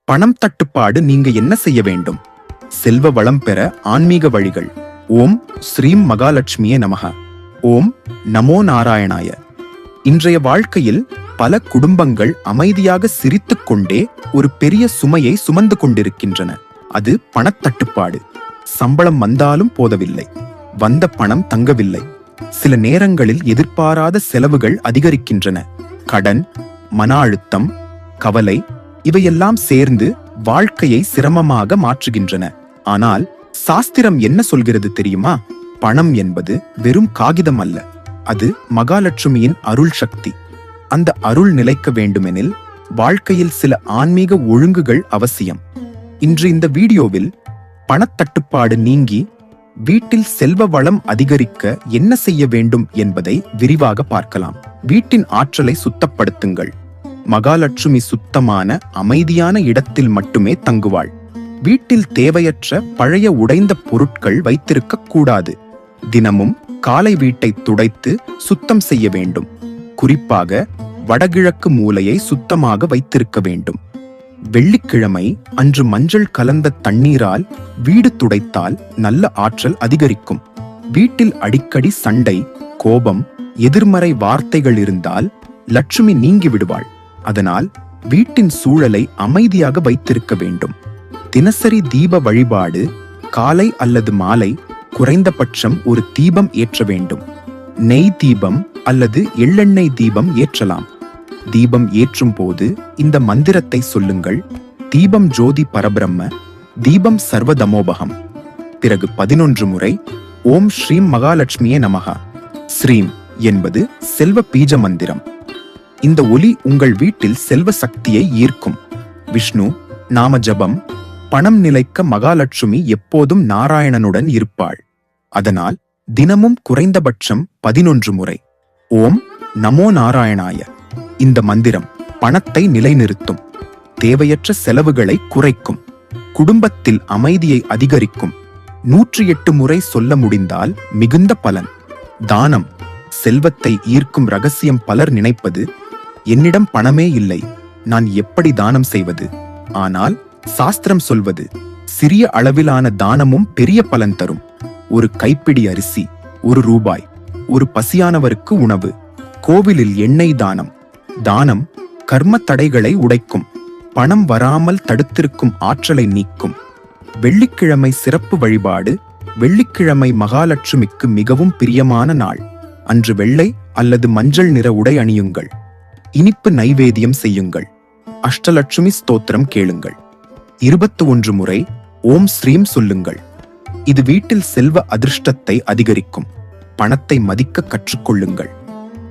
பணம் தட்டுப்பாடு நீங்க என்ன செய்ய வேண்டும்? செல்வ வளம் பெற ஆன்மீக வழிகள். ஓம் ஸ்ரீம் மகாலட்சுமியே நமக. ஓம் நமோ நாராயணாய. இன்றைய வாழ்க்கையில் பல குடும்பங்கள் அமைதியாக சிரித்துக் கொண்டே ஒரு பெரிய சுமையை சுமந்து கொண்டிருக்கின்றன. அது பணத்தட்டுப்பாடு. சம்பளம் வந்தாலும் போதவில்லை, வந்த பணம் தங்கவில்லை. சில நேரங்களில் எதிர்பாராத செலவுகள் அதிகரிக்கின்றன. கடன், மன அழுத்தம், கவலை இவையெல்லாம் சேர்ந்து வாழ்க்கையை சிரமமாக மாற்றுகின்றன. ஆனால் சாஸ்திரம் என்ன சொல்கிறது தெரியுமா? பணம் என்பது வெறும் காகிதம் அல்ல, அது மகாலட்சுமியின் அருள் சக்தி. அந்த அருள் நிலைக்க வேண்டுமெனில் வாழ்க்கையில் சில ஆன்மீக ஒழுங்குகள் அவசியம். இன்று இந்த வீடியோவில் பணத்தட்டுப்பாடு நீங்கி வீட்டில் செல்வ வளம் அதிகரிக்க என்ன செய்ய வேண்டும் என்பதை விரிவாக பார்க்கலாம். வீட்டின் ஆற்றலை சுத்தப்படுத்துங்கள். மகாலட்சுமி சுத்தமான அமைதியான இடத்தில் மட்டுமே தங்குவாள். வீட்டில் தேவையற்ற பழைய உடைந்த பொருட்கள் வைத்திருக்க கூடாது. தினமும் காலை வீட்டை துடைத்து சுத்தம் செய்ய வேண்டும். குறிப்பாக வடகிழக்கு மூலையை சுத்தமாக வைத்திருக்க வேண்டும். வெள்ளிக்கிழமை அன்று மஞ்சள் கலந்த தண்ணீரால் வீடு துடைத்தால் நல்ல ஆற்றல் அதிகரிக்கும். வீட்டில் அடிக்கடி சண்டை, கோபம், எதிர்மறை வார்த்தைகள் இருந்தால் லட்சுமி நீங்கி விடுவாள். அதனால் வீட்டின் சூழலை அமைதியாக வைத்திருக்க வேண்டும். தினசரி தீப வழிபாடு. காலை அல்லது மாலை குறைந்தபட்சம் ஒரு தீபம் ஏற்ற வேண்டும். நெய் தீபம் அல்லது எள்ளெண்ணெய் தீபம் ஏற்றலாம். தீபம் ஏற்றும் போது இந்த மந்திரத்தை சொல்லுங்கள். தீபம் ஜோதி பரபிரம்ம, தீபம் சர்வதமோபகம். பிறகு 11 முறை ஓம் ஸ்ரீம் மகாலட்சுமியே நமகா. ஸ்ரீம் என்பது செல்வ பீஜ மந்திரம். இந்த ஒலி உங்கள் வீட்டில் செல்வ சக்தியை ஈர்க்கும். விஷ்ணு நாம ஜபம். பணம் நிலைக்க மகாலட்சுமி எப்போதும் நாராயணனுடன் இருப்பாள். அதனால் தினமும் குறைந்தபட்சம் 11 முறை ஓம் நமோ நாராயணாய. இந்த மந்திரம் பணத்தை நிலைநிறுத்தும், தேவையற்ற செலவுகளை குறைக்கும், குடும்பத்தில் அமைதியை அதிகரிக்கும். 108 முறை சொல்ல முடிந்தால் மிகுந்த பலன். தானம். செல்வத்தை ஈர்க்கும் ரகசியம். பலர் நினைப்பது, என்னிடம் பணமே இல்லை, நான் எப்படி தானம் செய்வது? ஆனால் சாஸ்திரம் சொல்வது, சிறிய அளவிலான தானமும் பெரிய பலன் தரும். ஒரு கைப்பிடி அரிசி, 1 ரூபாய், ஒரு பசியானவருக்கு உணவு, கோவிலில் எண்ணெய் தானம். தானம் கர்ம தடைகளை உடைக்கும், பணம் வராமல் தடுத்திருக்கும் ஆற்றலை நீக்கும். வெள்ளிக்கிழமை சிறப்பு வழிபாடு. வெள்ளிக்கிழமை மகாலட்சுமிக்கு மிகவும் பிரியமான நாள். அன்று வெள்ளை அல்லது மஞ்சள் நிற உடை அணியுங்கள். இனிப்பு நைவேத்தியம் செய்யுங்கள். அஷ்டலட்சுமி ஸ்தோத்திரம் கேளுங்கள். 21 முறை ஓம் ஸ்ரீம் சொல்லுங்கள். இது வீட்டில் செல்வ அதிர்ஷ்டத்தை அதிகரிக்கும். பணத்தை மதிக்க கற்றுக்கொள்ளுங்கள்.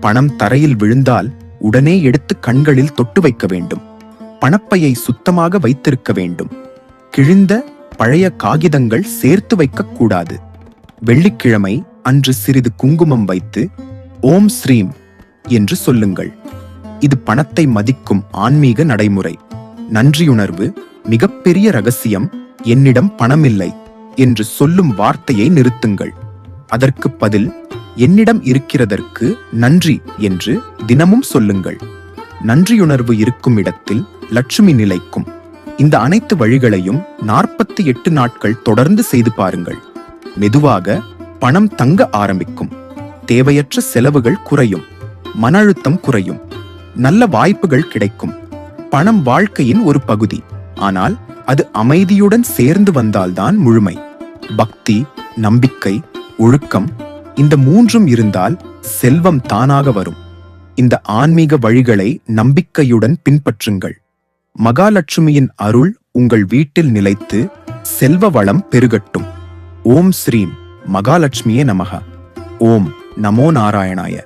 பணம் தரையில் விழுந்தால் உடனே எடுத்து கண்களில் தொட்டு வைக்க வேண்டும். பணப்பையை சுத்தமாக வைத்திருக்க வேண்டும். கிழிந்த பழைய காகிதங்கள் சேர்த்து வைக்க கூடாது. வெள்ளிக்கிழமை அன்று சிறிது குங்குமம் வைத்து ஓம் ஸ்ரீம் என்று சொல்லுங்கள். இது பணத்தை மதிக்கும் ஆன்மீக நடைமுறை. நன்றியுணர்வு. மிகப்பெரிய ரகசியம். என்னிடம் பணமில்லை என்று சொல்லும் வார்த்தையை நிறுத்துங்கள். அதற்கு பதில், என்னிடம் இருக்கிறதற்கு நன்றி என்று தினமும் சொல்லுங்கள். நன்றியுணர்வு இருக்கும் இடத்தில் லட்சுமி நிலைக்கும். இந்த அனைத்து வழிகளையும் 48 நாட்கள் தொடர்ந்து செய்து பாருங்கள். மெதுவாக பணம் தங்க ஆரம்பிக்கும். தேவையற்ற செலவுகள் குறையும். மன அழுத்தம் குறையும். நல்ல வாய்ப்புகள் கிடைக்கும். பணம் வாழ்க்கையின் ஒரு பகுதி. ஆனால் அது அமைதியுடன் சேர்ந்து வந்தால்தான் முழுமை. பக்தி, நம்பிக்கை, ஒழுக்கம், இந்த 3ம் இருந்தால் செல்வம் தானாக வரும். இந்த ஆன்மீக வழிகளை நம்பிக்கையுடன் பின்பற்றுங்கள். மகாலட்சுமியின் அருள் உங்கள் வீட்டில் நிலைத்து செல்வ வளம் பெருகட்டும். ஓம் ஸ்ரீம் மகாலட்சுமியே நமக. ஓம் நமோ நாராயணாய.